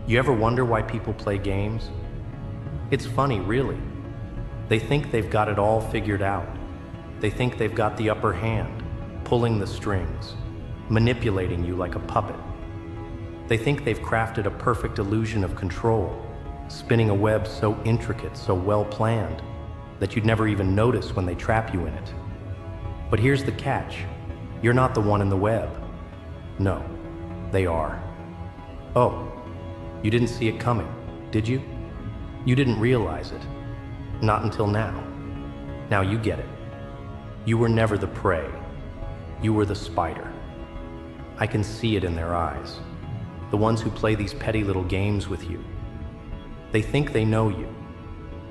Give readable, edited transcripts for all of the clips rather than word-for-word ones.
You ever wonder why people play games? It's funny, really. They think they've got it all figured out. They think they've got the upper hand, pulling the strings, manipulating you like a puppet. They think they've crafted a perfect illusion of control, spinning a web so intricate, so well planned, that you'd never even notice when they trap you in it. But here's the catch. You're not the one in the web. No, they are. Oh, you didn't see it coming, did you? You didn't realize it. Not until now. Now you get it. You were never the prey. You were the spider. I can see it in their eyes. The ones who play these petty little games with you. They think they know you.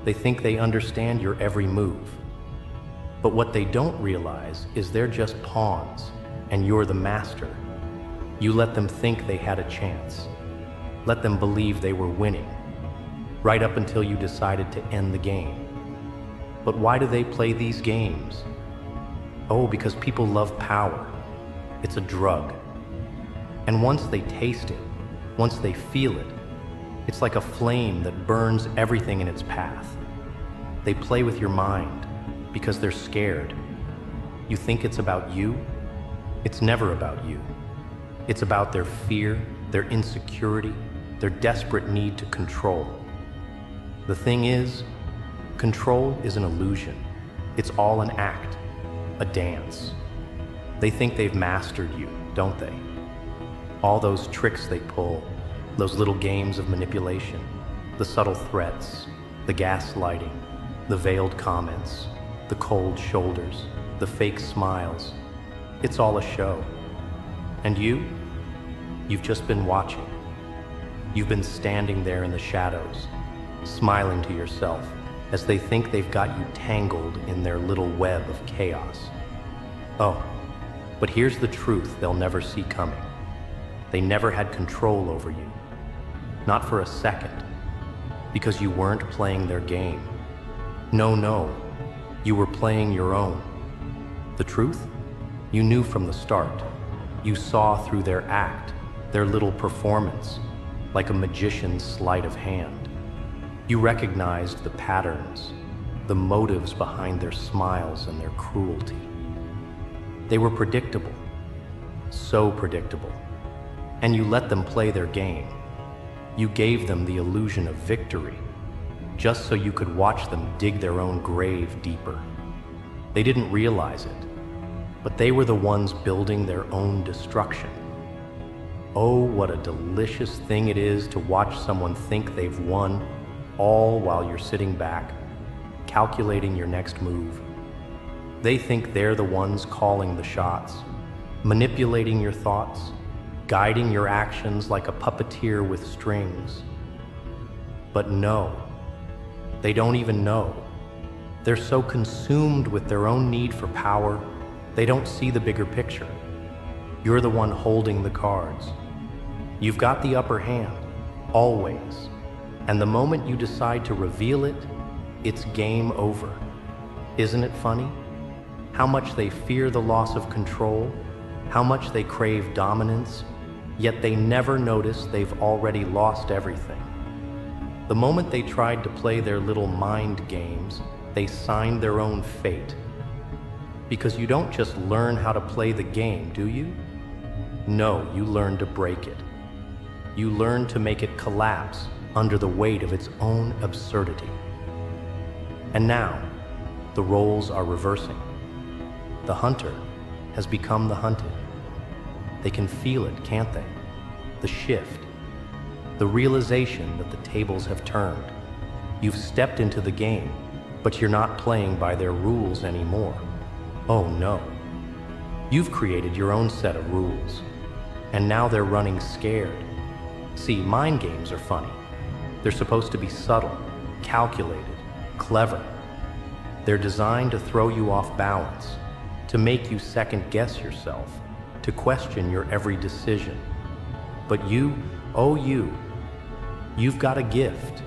They think they understand your every move. But what they don't realize is they're just pawns, and you're the master. You let them think they had a chance. Let them believe they were winning, right up until you decided to end the game. But why do they play these games? Oh, because people love power. It's a drug. And once they taste it, once they feel it, it's like a flame that burns everything in its path. They play with your mind because they're scared. You think it's about you? It's never about you. It's about their fear, their insecurity, their desperate need to control. The thing is, control is an illusion. It's all an act, a dance. They think they've mastered you, don't they? All those tricks they pull, those little games of manipulation, the subtle threats, the gaslighting, the veiled comments, the cold shoulders, the fake smiles. It's all a show. And you've just been watching. You've been standing there in the shadows, smiling to yourself as they think they've got you tangled in their little web of chaos. Oh, but here's the truth they'll never see coming. They never had control over you. Not for a second, because you weren't playing their game. No, you were playing your own. The truth? You knew from the start. You saw through their act, their little performance, like a magician's sleight of hand. You recognized the patterns, the motives behind their smiles and their cruelty. They were predictable, so predictable. And you let them play their game. You gave them the illusion of victory, just so you could watch them dig their own grave deeper. They didn't realize it, but they were the ones building their own destruction. Oh, what a delicious thing it is to watch someone think they've won, all while you're sitting back, calculating your next move. They think they're the ones calling the shots, manipulating your thoughts, guiding your actions like a puppeteer with strings. But no, they don't even know. They're so consumed with their own need for power, they don't see the bigger picture. You're the one holding the cards. You've got the upper hand, always. And the moment you decide to reveal it, it's game over. Isn't it funny? How much they fear the loss of control, how much they crave dominance, yet they never notice they've already lost everything. The moment they tried to play their little mind games, they signed their own fate. Because you don't just learn how to play the game, do you? No, you learn to break it. You learn to make it collapse under the weight of its own absurdity. And now, the roles are reversing. The hunter has become the hunted. They can feel it, can't they? The shift, the realization that the tables have turned. You've stepped into the game, but you're not playing by their rules anymore. Oh no. You've created your own set of rules, and now they're running scared. See, mind games are funny. They're supposed to be subtle, calculated, clever. They're designed to throw you off balance, to make you second-guess yourself, to question your every decision. But you've got a gift.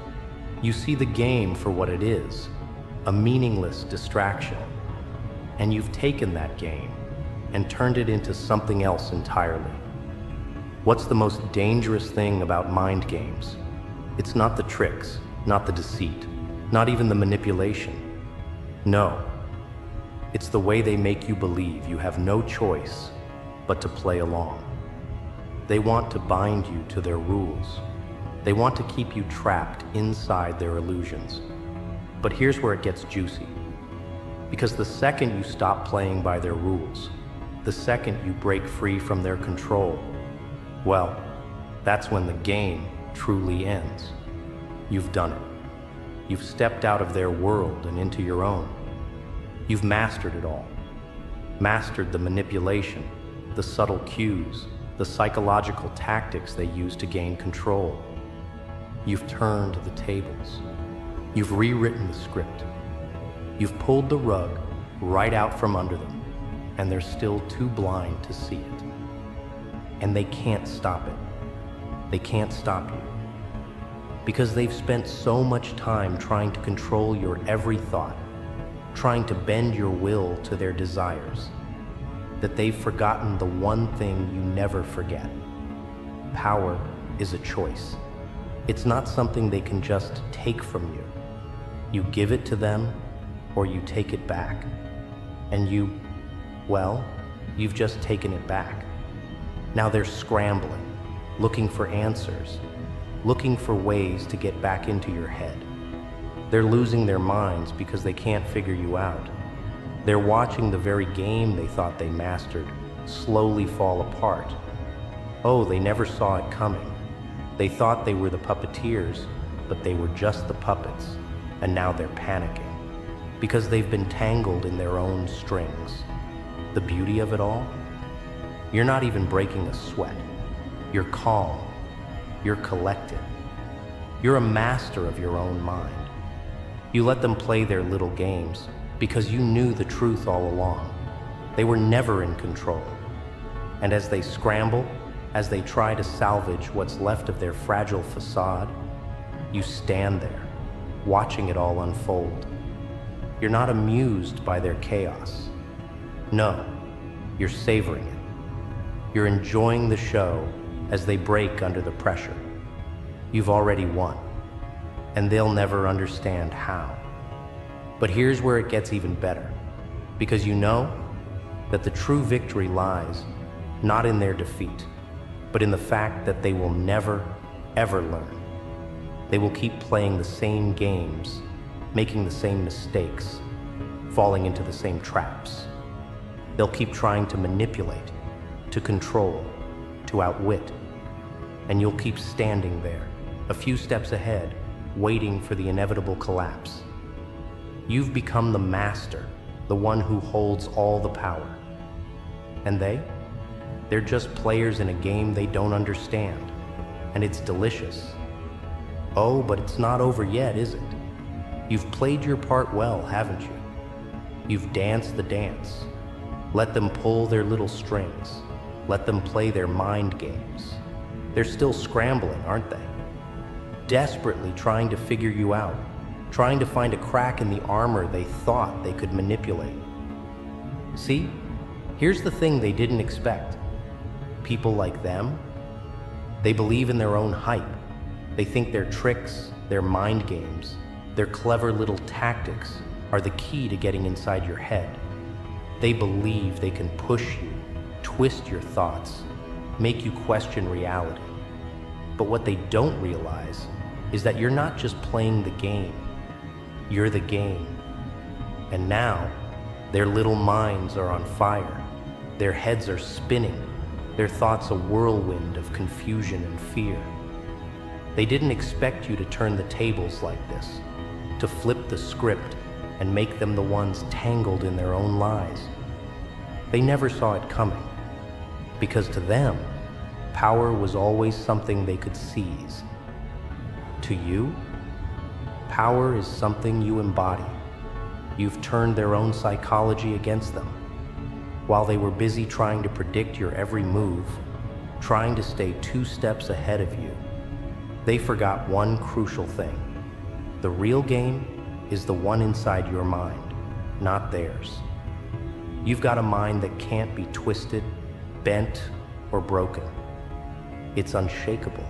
You see the game for what it is, a meaningless distraction. And you've taken that game and turned it into something else entirely. What's the most dangerous thing about mind games? It's not the tricks, not the deceit, not even the manipulation. No, it's the way they make you believe you have no choice but to play along. They want to bind you to their rules. They want to keep you trapped inside their illusions. But here's where it gets juicy. Because the second you stop playing by their rules, the second you break free from their control, well, that's when the game truly ends. You've done it. You've stepped out of their world and into your own. You've mastered it all. Mastered the manipulation, the subtle cues, the psychological tactics they use to gain control. You've turned the tables. You've rewritten the script. You've pulled the rug right out from under them, and they're still too blind to see it. And they can't stop it. They can't stop you. Because they've spent so much time trying to control your every thought, trying to bend your will to their desires, that they've forgotten the one thing you never forget. Power is a choice. It's not something they can just take from you. You give it to them, or you take it back. And you've just taken it back. Now they're scrambling, looking for answers, looking for ways to get back into your head. They're losing their minds because they can't figure you out. They're watching the very game they thought they mastered slowly fall apart. Oh, they never saw it coming. They thought they were the puppeteers, but they were just the puppets, and now they're panicking because they've been tangled in their own strings. The beauty of it all? You're not even breaking a sweat. You're calm. You're collected. You're a master of your own mind. You let them play their little games because you knew the truth all along. They were never in control. And as they scramble, as they try to salvage what's left of their fragile facade, you stand there, watching it all unfold. You're not amused by their chaos. No, you're savoring it. You're enjoying the show as they break under the pressure. You've already won, and they'll never understand how. But here's where it gets even better, because you know that the true victory lies not in their defeat, but in the fact that they will never, ever learn. They will keep playing the same games, making the same mistakes, falling into the same traps. They'll keep trying to manipulate, to control, to outwit. And you'll keep standing there, a few steps ahead, waiting for the inevitable collapse. You've become the master, the one who holds all the power. And they're just players in a game they don't understand. And it's delicious. Oh, but it's not over yet, is it? You've played your part well, haven't you? You've danced the dance. Let them pull their little strings. Let them play their mind games. They're still scrambling, aren't they? Desperately trying to figure you out, trying to find a crack in the armor they thought they could manipulate. See, here's the thing they didn't expect. People like them, they believe in their own hype. They think their tricks, their mind games, their clever little tactics are the key to getting inside your head. They believe they can push you, twist your thoughts, make you question reality. But what they don't realize is that you're not just playing the game, you're the game. And now, their little minds are on fire. Their heads are spinning, their thoughts a whirlwind of confusion and fear. They didn't expect you to turn the tables like this, to flip the script and make them the ones tangled in their own lies. They never saw it coming, because to them, power was always something they could seize. To you, power is something you embody. You've turned their own psychology against them. While they were busy trying to predict your every move, trying to stay 2 steps ahead of you, they forgot one crucial thing. The real game is the one inside your mind, not theirs. You've got a mind that can't be twisted, bent, or broken. It's unshakable.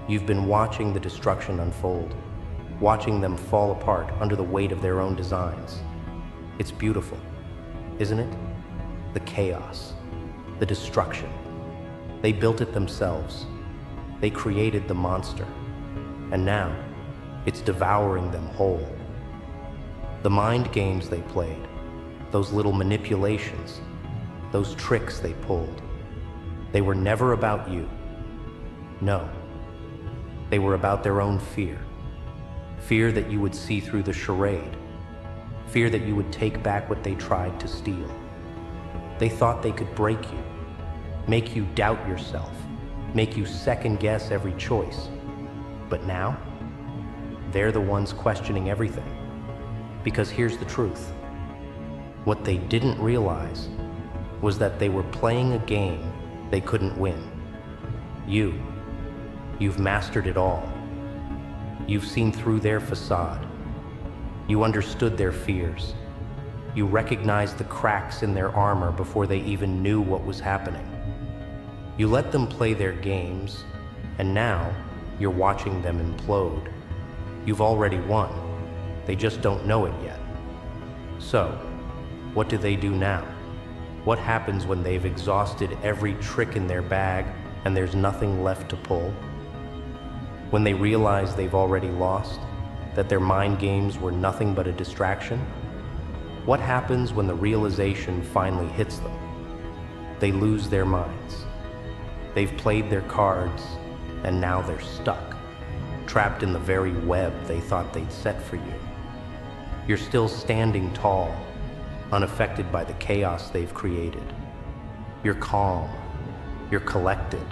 You've been watching the destruction unfold, watching them fall apart under the weight of their own designs. It's beautiful, isn't it? The chaos, the destruction. They built it themselves. They created the monster. And now, it's devouring them whole. The mind games they played, those little manipulations, those tricks they pulled, they were never about you. No, they were about their own fear. Fear that you would see through the charade. Fear that you would take back what they tried to steal. They thought they could break you, make you doubt yourself, make you second guess every choice. But now, they're the ones questioning everything. Because here's the truth. What they didn't realize was that they were playing a game they couldn't win. You've mastered it all. You've seen through their facade. You understood their fears. You recognized the cracks in their armor before they even knew what was happening. You let them play their games, and now you're watching them implode. You've already won. They just don't know it yet. So, what do they do now? What happens when they've exhausted every trick in their bag and there's nothing left to pull? When they realize they've already lost, that their mind games were nothing but a distraction? What happens when the realization finally hits them? They lose their minds. They've played their cards, and now they're stuck, trapped in the very web they thought they'd set for you. You're still standing tall, unaffected by the chaos they've created. You're calm. You're collected.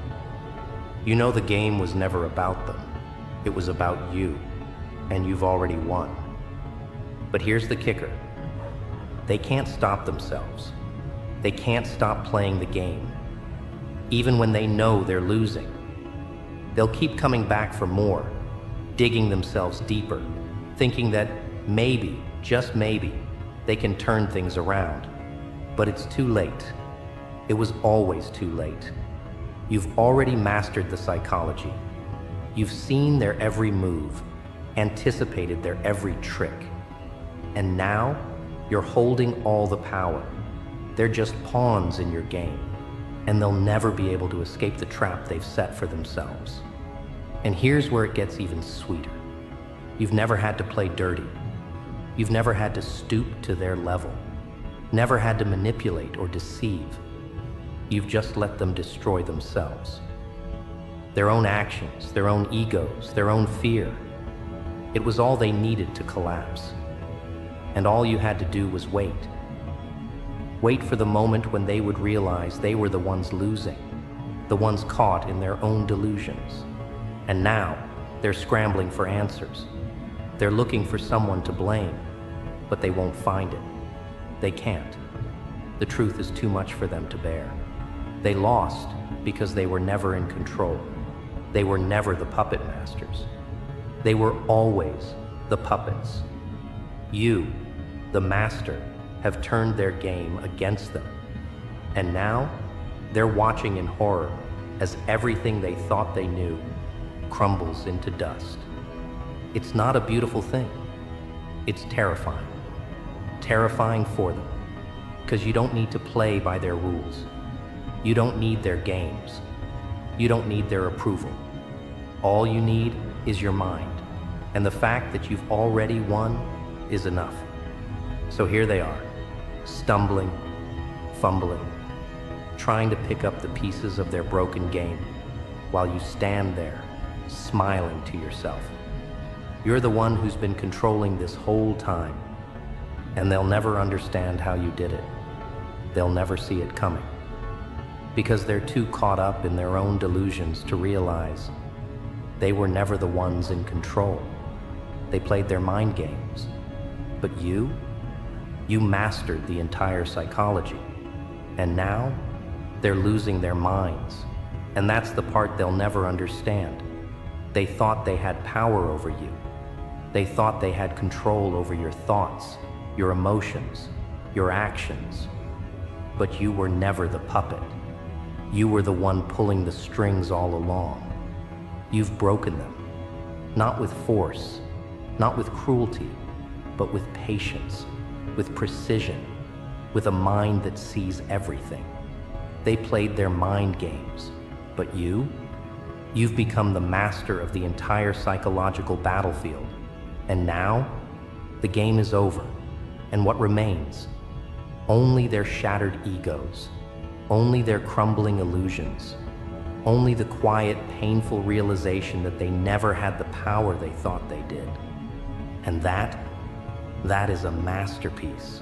You know the game was never about them. It was about you, and you've already won. But here's the kicker. They can't stop themselves. They can't stop playing the game, even when they know they're losing. They'll keep coming back for more, digging themselves deeper, thinking that maybe, just maybe, they can turn things around. But it's too late. It was always too late. You've already mastered the psychology. You've seen their every move, anticipated their every trick. And now, you're holding all the power. They're just pawns in your game, and they'll never be able to escape the trap they've set for themselves. And here's where it gets even sweeter. You've never had to play dirty. You've never had to stoop to their level, never had to manipulate or deceive. You've just let them destroy themselves. Their own actions, their own egos, their own fear. It was all they needed to collapse. And all you had to do was wait. Wait for the moment when they would realize they were the ones losing, the ones caught in their own delusions. And now, they're scrambling for answers. They're looking for someone to blame, but they won't find it. They can't. The truth is too much for them to bear. They lost because they were never in control. They were never the puppet masters. They were always the puppets. You, the master, have turned their game against them. And now, they're watching in horror as everything they thought they knew crumbles into dust. It's not a beautiful thing. It's terrifying. Terrifying for them, because you don't need to play by their rules. You don't need their games. You don't need their approval. All you need is your mind, and the fact that you've already won is enough. So here they are, stumbling, fumbling, trying to pick up the pieces of their broken game, while you stand there, smiling to yourself. You're the one who's been controlling this whole time, and they'll never understand how you did it. They'll never see it coming, because they're too caught up in their own delusions to realize they were never the ones in control. They played their mind games. But you mastered the entire psychology, and now they're losing their minds, and that's the part they'll never understand. They thought they had power over you. They thought they had control over your thoughts, your emotions, your actions. But you were never the puppet. You were the one pulling the strings all along. You've broken them, not with force, not with cruelty, but with patience, with precision, with a mind that sees everything. They played their mind games, but you've become the master of the entire psychological battlefield. And now, the game is over. And what remains? Only their shattered egos, only their crumbling illusions, only the quiet, painful realization that they never had the power they thought they did. And that is a masterpiece.